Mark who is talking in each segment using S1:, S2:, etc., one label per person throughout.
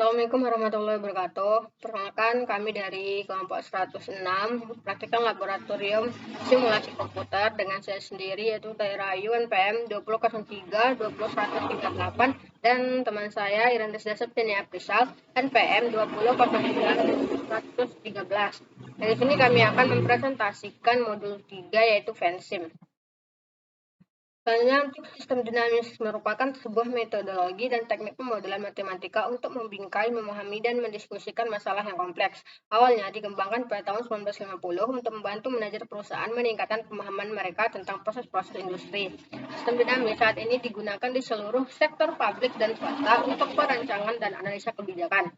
S1: Assalamualaikum warahmatullahi wabarakatuh. Perkenalkan, kami dari kelompok 106 praktikal laboratorium simulasi komputer dengan saya sendiri yaitu Tairayu NPM 2003 20138 dan teman saya Irandes Septiani Aprisal NPM 2003 113. Dan di sini kami akan mempresentasikan modul 3 yaitu FENSIM. Selanjutnya, untuk sistem dinamis merupakan sebuah metodologi dan teknik pemodelan matematika untuk membingkai, memahami, dan mendiskusikan masalah yang kompleks. Awalnya dikembangkan pada tahun 1950 untuk membantu manajer perusahaan meningkatkan pemahaman mereka tentang proses-proses industri. Sistem dinamis saat ini digunakan di seluruh sektor publik dan swasta untuk perancangan dan analisa kebijakan.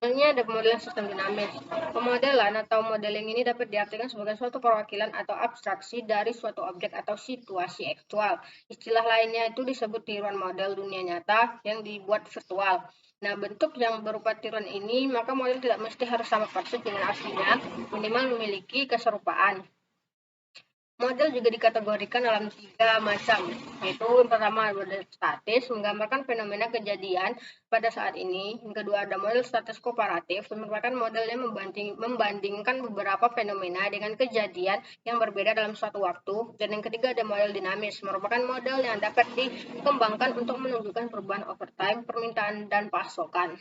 S1: Selanjutnya ada pemodelan sistem dinamis. Pemodelan atau modeling ini dapat diartikan sebagai suatu perwakilan atau abstraksi dari suatu objek atau situasi aktual. Istilah lainnya itu disebut tiruan model dunia nyata yang dibuat virtual. Nah, bentuk yang berupa tiruan ini, maka model tidak mesti harus sama persis dengan aslinya, minimal memiliki keserupaan. Model juga dikategorikan dalam 3 macam, yaitu yang pertama model statis, menggambarkan fenomena kejadian pada saat ini. Yang kedua ada model statis komparatif, merupakan model yang membandingkan beberapa fenomena dengan kejadian yang berbeda dalam suatu waktu. Dan yang ketiga ada model dinamis, merupakan model yang dapat dikembangkan untuk menunjukkan perubahan overtime, permintaan, dan pasokan.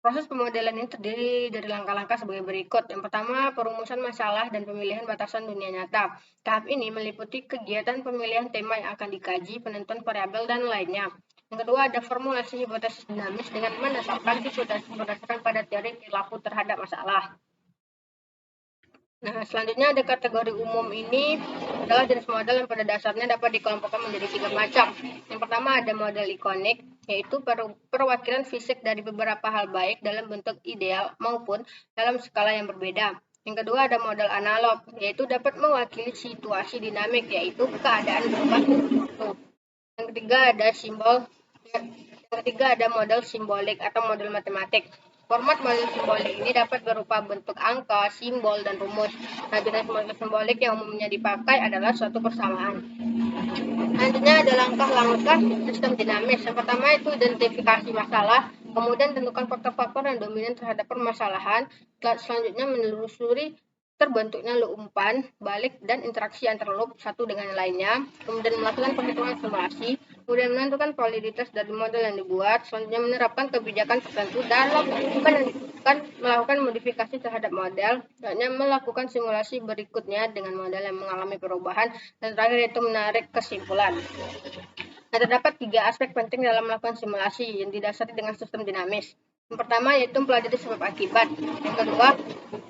S1: Proses pemodelan ini terdiri dari langkah-langkah sebagai berikut. Yang pertama, perumusan masalah dan pemilihan batasan dunia nyata. Tahap ini meliputi kegiatan pemilihan tema yang akan dikaji, penentuan variabel, dan lainnya. Yang kedua, ada formulasi hipotesis dinamis dengan menetapkan hipotesis berdasarkan pada teori perilaku terhadap masalah. Nah, selanjutnya ada kategori umum ini adalah jenis model yang pada dasarnya dapat dikelompokkan menjadi 3 macam. Yang pertama ada model ikonik, yaitu perwakilan fisik dari beberapa hal baik dalam bentuk ideal maupun dalam skala yang berbeda. Yang kedua ada model analog, yaitu dapat mewakili situasi dinamik, yaitu keadaan berubah waktu. Yang ketiga ada model simbolik atau model matematik. Format model simbolik ini dapat berupa bentuk angka, simbol, dan rumus. Nah, jenis model simbolik yang umumnya dipakai adalah suatu persamaan. Selanjutnya ada langkah-langkah sistem dinamis. Yang pertama itu identifikasi masalah, kemudian tentukan faktor-faktor yang dominan terhadap permasalahan. Selanjutnya menelusuri terbentuknya loop umpan, balik, dan interaksi antar loop satu dengan lainnya, kemudian melakukan perhitungan simulasi, kemudian menentukan validitas dari model yang dibuat, selanjutnya menerapkan kebijakan tertentu dalam melakukan modifikasi terhadap model, selanjutnya melakukan simulasi berikutnya dengan model yang mengalami perubahan, dan terakhir itu menarik kesimpulan. Nah, terdapat 3 aspek penting dalam melakukan simulasi yang didasari dengan sistem dinamis. Yang pertama yaitu mempelajari sebab akibat. Yang kedua,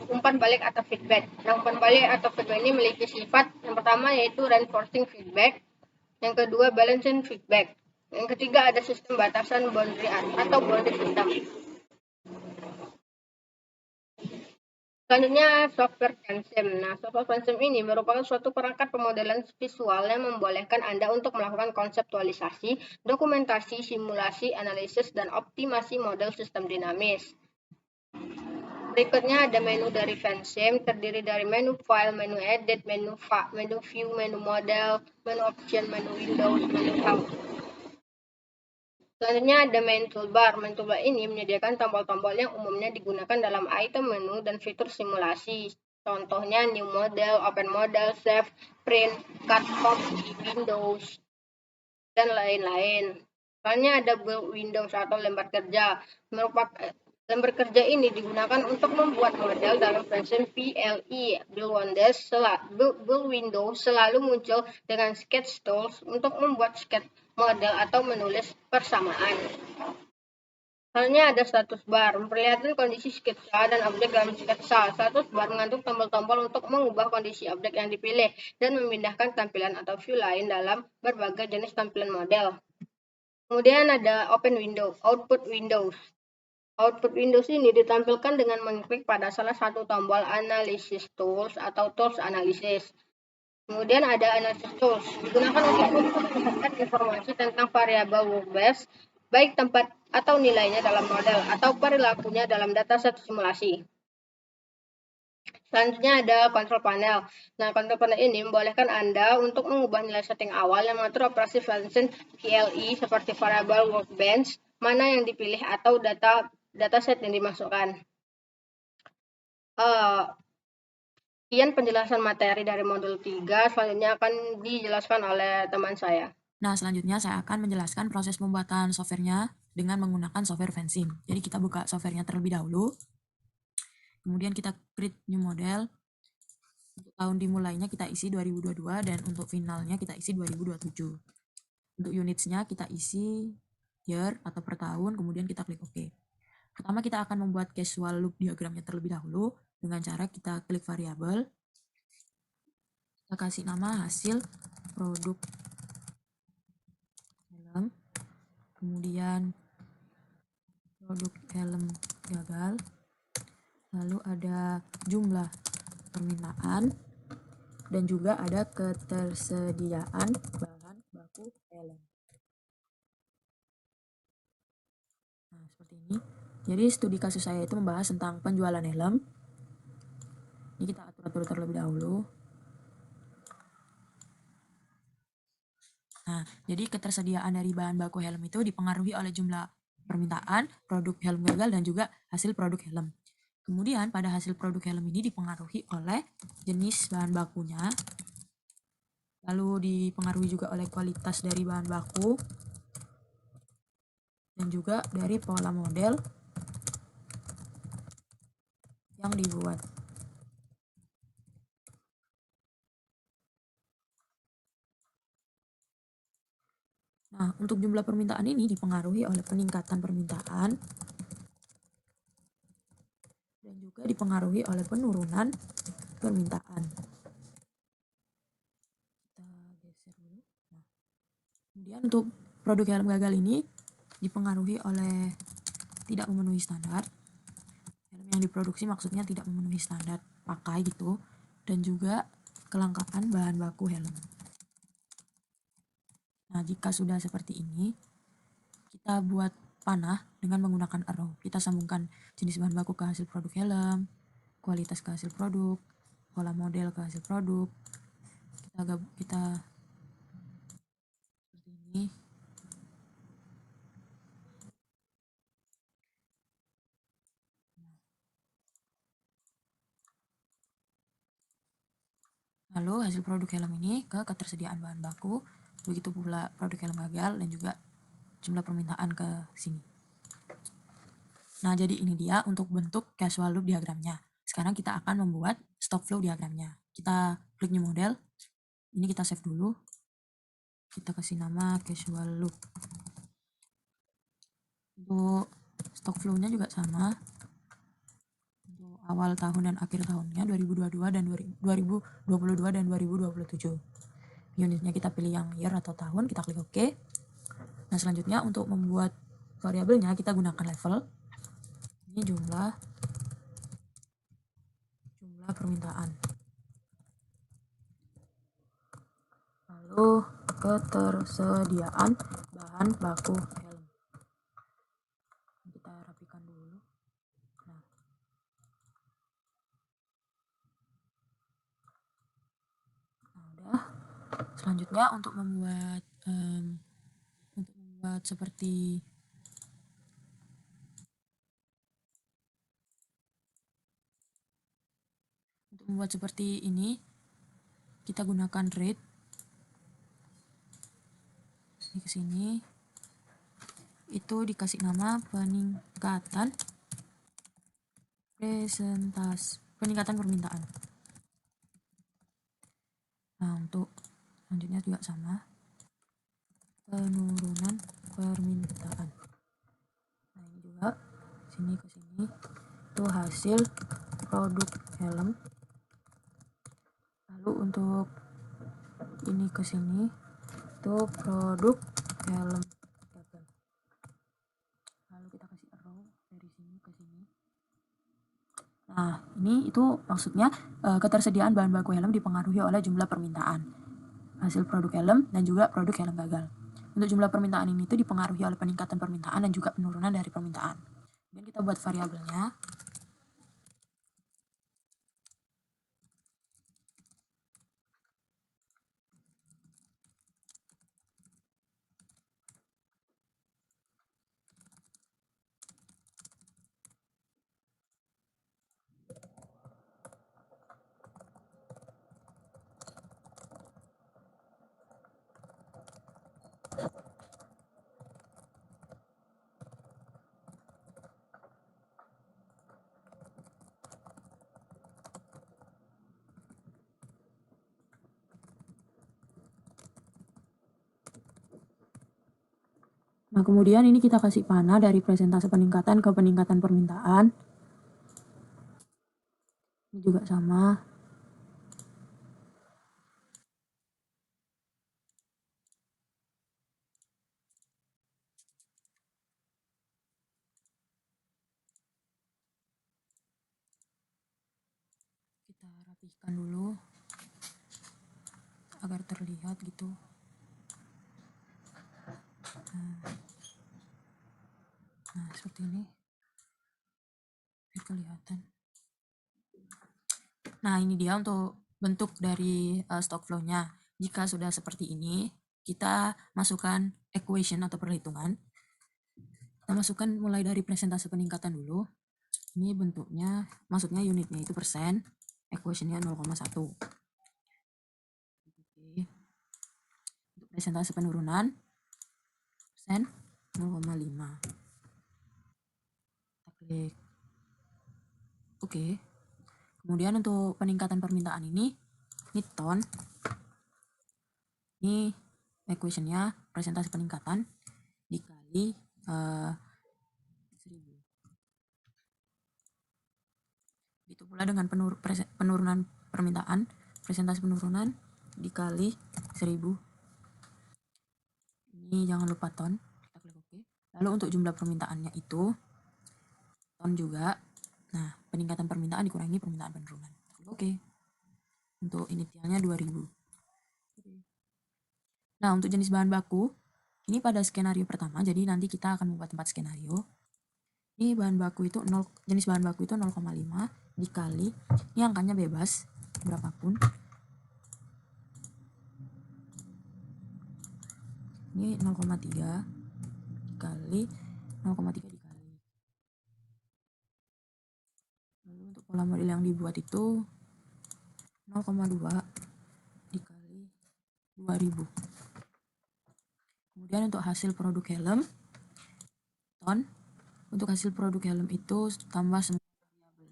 S1: umpan balik atau feedback. Nah, umpan balik atau feedback ini memiliki sifat yang pertama yaitu reinforcing feedback. Yang kedua, balancing feedback. Yang ketiga ada sistem batasan boundary atau boundary system. Selanjutnya, software FENSIM. Nah, software FENSIM ini merupakan suatu perangkat pemodelan visual yang membolehkan Anda untuk melakukan konseptualisasi, dokumentasi, simulasi, analisis, dan optimasi model sistem dinamis. Berikutnya ada menu dari FENSIM, terdiri dari menu file, menu edit, menu view, menu model, menu option, menu windows, menu help. Selanjutnya ada main toolbar. Main toolbar ini menyediakan tombol-tombol yang umumnya digunakan dalam item menu dan fitur simulasi. Contohnya new model, open model, save, print, cut, copy, windows, dan lain-lain. Selanjutnya ada build windows atau lembar kerja. Lembar kerja ini digunakan untuk membuat model dalam FENSIM PLE. Build windows selalu muncul dengan sketch tools untuk membuat sketch model atau menulis persamaan. Selanjutnya ada status bar, memperlihatkan kondisi sketsa dan objek dalam sketsa. Status bar mengandung tombol-tombol untuk mengubah kondisi objek yang dipilih dan memindahkan tampilan atau view lain dalam berbagai jenis tampilan model. Kemudian ada open window, output windows. Output Windows ini ditampilkan dengan mengklik pada salah satu tombol Analysis Tools atau Tools Analysis. Kemudian ada Analysis Tools, digunakan untuk mendapatkan informasi tentang variabel workbench, baik tempat atau nilainya dalam model atau perilakunya dalam dataset simulasi. Selanjutnya ada control panel. Nah, control panel ini membolehkan Anda untuk mengubah nilai setting awal yang mengatur operasi FENSIM PLE seperti variabel workbench, mana yang dipilih atau data dataset yang dimasukkan. Sekian penjelasan materi dari modul 3, selanjutnya akan dijelaskan oleh teman saya.
S2: Nah, selanjutnya saya akan menjelaskan proses pembuatan softwarenya dengan menggunakan software Fansim. Jadi kita buka softwarenya terlebih dahulu, kemudian kita create new model. Untuk tahun dimulainya kita isi 2022 dan untuk finalnya kita isi 2027. Untuk unitsnya kita isi year atau per tahun, kemudian kita klik OK. Pertama kita akan membuat casual loop diagramnya terlebih dahulu dengan cara kita klik variabel, kita kasih nama hasil produk helm, kemudian produk helm gagal, lalu ada jumlah permintaan, dan juga ada ketersediaan bahan baku helm. Nah, seperti ini. Jadi studi kasus saya itu membahas tentang penjualan helm. Ini kita atur terlebih dahulu. Nah, jadi ketersediaan dari bahan baku helm itu dipengaruhi oleh jumlah permintaan, produk helm gagal, dan juga hasil produk helm. Kemudian pada hasil produk helm ini dipengaruhi oleh jenis bahan bakunya, lalu dipengaruhi juga oleh kualitas dari bahan baku, dan juga dari pola model yang dibuat. Nah, untuk jumlah permintaan ini dipengaruhi oleh peningkatan permintaan dan juga dipengaruhi oleh penurunan permintaan. Kita geser dulu. Nah, kemudian untuk produk helm gagal ini dipengaruhi oleh tidak memenuhi standar. Helm yang diproduksi maksudnya tidak memenuhi standar pakai gitu, dan juga kelangkaan bahan baku helm. Nah, jika sudah seperti ini, kita buat panah dengan menggunakan arrow. Kita sambungkan jenis bahan baku ke hasil produk helm, kualitas ke hasil produk, pola model ke hasil produk. Kita seperti ini. Lalu hasil produk helm ini ke ketersediaan bahan baku, begitu pula produk helm gagal dan juga jumlah permintaan ke sini. Nah, jadi ini dia untuk bentuk casual loop diagramnya. Sekarang kita akan membuat stock flow diagramnya. Kita klik new model. Ini kita save dulu. Kita kasih nama casual loop. Untuk stock flow-nya juga sama. Untuk awal tahun dan akhir tahunnya 2022 dan 2022 dan 2027. Unitnya kita pilih yang year atau tahun, kita klik OK. Nah, selanjutnya untuk membuat variabelnya kita gunakan level. Ini jumlah permintaan. Lalu ketersediaan bahan baku helm. Kita rapikan dulu. Nah, udah. Selanjutnya untuk membuat seperti ini, kita gunakan rate. Ini ke sini. Itu dikasih nama peningkatan permintaan. Nah, untuk selanjutnya juga sama, penurunan permintaan. Nah, ini juga sini ke sini itu hasil produk helm. Lalu untuk ini ke sini itu produk helm gagal. Lalu kita kasih arrow dari sini ke sini. Nah, ini itu maksudnya ketersediaan bahan baku helm dipengaruhi oleh jumlah permintaan, hasil produk helm, dan juga produk helm gagal. Untuk jumlah permintaan ini itu dipengaruhi oleh peningkatan permintaan dan juga penurunan dari permintaan. Dan kita buat variabelnya. Nah, kemudian ini kita kasih panah dari presentase peningkatan ke peningkatan permintaan. Ini juga sama. Kita rapihkan dulu agar terlihat gitu. Nah, seperti ini. Biar kelihatan. Nah, ini dia untuk bentuk dari stock flow-nya. Jika sudah seperti ini, kita masukkan equation atau perhitungan. Kita masukkan mulai dari presentase peningkatan dulu. Ini bentuknya, maksudnya unitnya itu persen, equation-nya 0,1. Oke. Untuk presentase penurunan, persen 0,5. Kita klik. Oke. Kemudian untuk peningkatan permintaan ini ton. Ini equation-nya presentase peningkatan dikali 1000. Itu pula dengan penurunan permintaan, presentase penurunan dikali 1000. Ini jangan lupa ton. Kita klik OK. Lalu untuk jumlah permintaannya itu ton juga. Nah, peningkatan permintaan dikurangi permintaan penurunan. Oke. Untuk initialnya 2000. Nah, untuk jenis bahan baku, ini pada skenario pertama, jadi nanti kita akan membuat 4 skenario. Ini bahan baku itu jenis bahan baku itu 0,5 dikali, ini angkanya bebas, berapapun. Ini 0,3 dikali, 0,3 dikali. Lalu untuk pola model yang dibuat itu 0,2 dikali 2000. Kemudian untuk hasil produk helm, ton. Untuk hasil produk helm itu tambah semua variabel.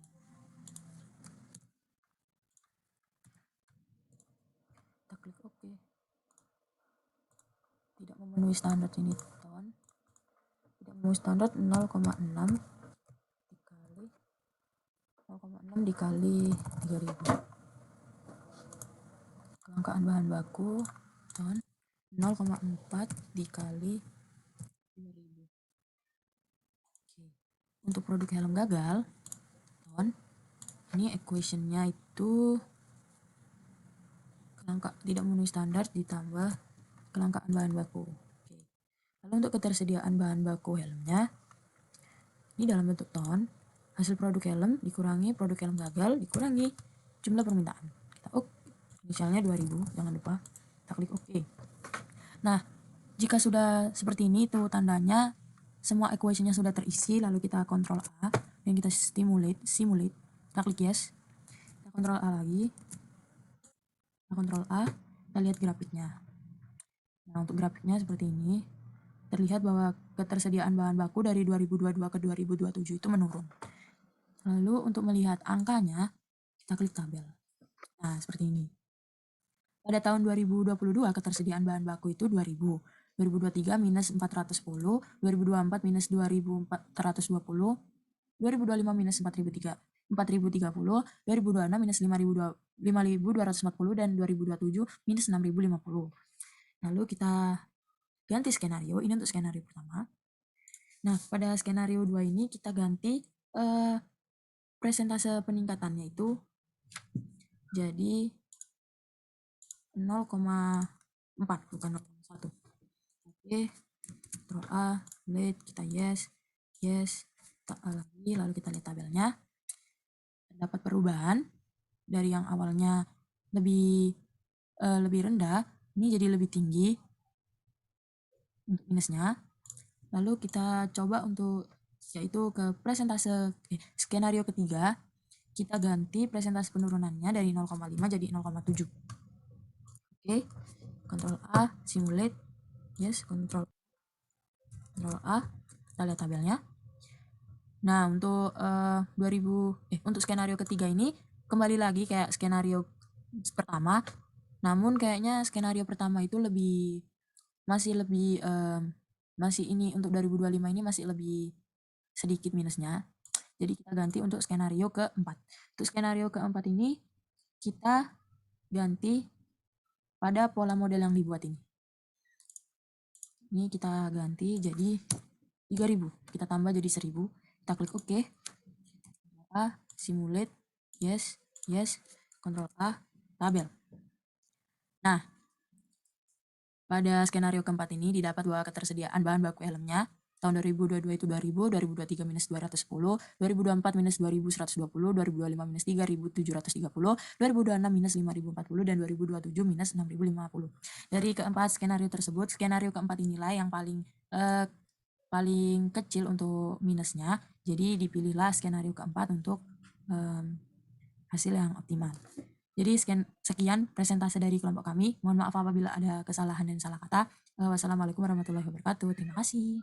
S2: Kita klik OK. Tidak memenuhi standar ini ton. Tidak memenuhi standar 0,6 dikali 0,6 dikali 3000. Kelangkaan bahan baku ton 0,4 dikali 2000. Oke. Untuk produk helm gagal ton, ini equation-nya itu tidak memenuhi standar ditambah kelangkaan bahan baku. Oke. Lalu untuk ketersediaan bahan baku helmnya, ini dalam bentuk ton, hasil produk helm dikurangi produk helm gagal dikurangi jumlah permintaan. Kita misalnya 2000, jangan lupa. Kita klik OK. Nah, jika sudah seperti ini itu tandanya semua equation-nya sudah terisi, lalu kita Ctrl A dan kita simulate. Kita klik yes. Kita Ctrl A lagi. Kita Ctrl A, kita lihat grafiknya. Nah, untuk grafiknya seperti ini. Terlihat bahwa ketersediaan bahan baku dari 2022 ke 2027 itu menurun. Lalu untuk melihat angkanya, kita klik tabel. Nah, seperti ini. Pada tahun 2022 ketersediaan bahan baku itu 2000. 2023 minus 410, 2024 minus 2420, 2025 minus 4030, 2026 minus 5240, dan 2027 minus 6050. Lalu kita ganti skenario, ini untuk skenario pertama. Nah, pada skenario 2 ini kita ganti presentase peningkatannya itu jadi 0,4 bukan 0,1. Oke, Ctrl A, delete, kita yes, kita A lagi, lalu kita lihat tabelnya. Dapat perubahan dari yang awalnya lebih rendah, ini jadi lebih tinggi untuk minusnya. Lalu kita coba untuk yaitu ke skenario ketiga, kita ganti presentase penurunannya dari 0,5 jadi 0,7. Oke, Ctrl A, simulate, yes, Ctrl A, kita lihat tabelnya. Nah, untuk untuk skenario ketiga ini kembali lagi kayak skenario pertama, namun kayaknya skenario pertama itu masih lebih masih ini untuk 2025 ini masih lebih sedikit minusnya. Jadi kita ganti untuk skenario keempat. Untuk skenario keempat ini kita ganti pada pola model yang dibuat ini. Ini kita ganti jadi 3000. Kita tambah jadi 1000. Kita klik OK. A, simulate, yes, yes, Ctrl A, tabel. Nah, pada skenario keempat ini didapat bahwa ketersediaan bahan baku helmnya tahun 2022 itu 2000, 2023 minus 210, 2024 minus 2120, 2025 minus 3730, 2026 minus 5040, dan 2027 minus 6050. Dari keempat skenario tersebut, skenario keempat inilah yang paling kecil untuk minusnya, jadi dipilihlah skenario keempat untuk hasil yang optimal. Jadi sekian presentasi dari kelompok kami. Mohon maaf apabila ada kesalahan dan salah kata. Wassalamualaikum warahmatullahi wabarakatuh. Terima kasih.